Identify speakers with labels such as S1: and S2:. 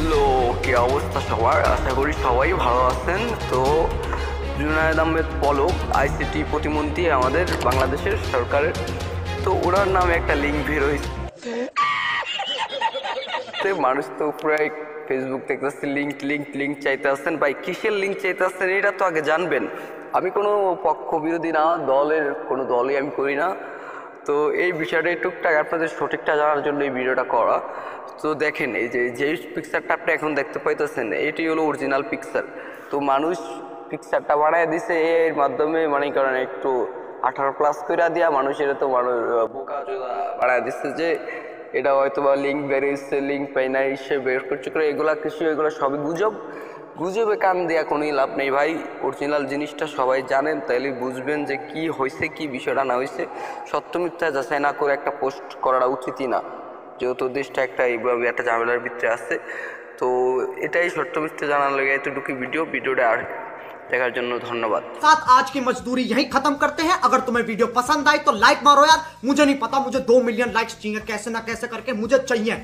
S1: Hello, কি অবস্থা সবার? আশা করি সবাই ভালো আছেন। তো জুনায়েদ আহমেদ পলক আইসিটি প্রতিমন্ত্রী আমাদের বাংলাদেশের সরকারের, তো ওনার নামে একটা লিঙ্ক বের হয়েছে। মানুষ তো প্রায় ফেসবুক দেখতেছে লিঙ্ক লিঙ্ক লিঙ্ক চাইতে আসছেন। ভাই কিসের লিঙ্ক চাইতে আসছেন এটা তো আগে জানবেন। আমি কোনো পক্ষ বিরোধী না, দলের কোনো দলই আমি করি না। তো এই বিষয়টা টুকটাক আপনাদের সঠিকটা জানার জন্য এই ভিডিওটা করা। তো দেখেন, এই যে পিকচারটা আপনি এখন দেখতে পাইতেছেন এটি হলো অরিজিনাল পিকচার। তো মানুষ পিকচারটা বানায় দিছে এর মাধ্যমে, মানে কারণ একটু 18+ করে দিয়া মানুষের তো মানুষ বোকা বানায় দিচ্ছে যে এটা হয়তো বা লিঙ্ক বেরিয়েছে, লিঙ্ক পাই না, সে বের করছে করে এগুলা কিছু, এগুলো সবই গুজব। গুজবে কান দেওয়া কোনোই লাভ নেই ভাই। অরিজিনাল জিনিসটা সবাই জানেন, তাইলে বুঝবেন যে কি হয়েছে, কি বিষয়টা না হয়েছে। সত্য মিথ্যা যাচাই না করে একটা পোস্ট করাটা উচিতই না, যেহেতু দেশটা একটা এইভাবে একটা ঝামেলার ভিতরে আছে। তো এটাই সত্য মিথ্যা জানার লাগে এতটুকু ভিডিওটা আর দেখার জন্য ধন্যবাদ।
S2: साथ आज की मजदूरी यहीं खत्म करते हैं। अगर तुम्हें वीडियो पसंद आई तो लाइक मारो यार। मुझे नहीं पता, मुझे 2 मिलियन लाइक्स चाहिए, कैसे ना कैसे करके मुझे चाहिए।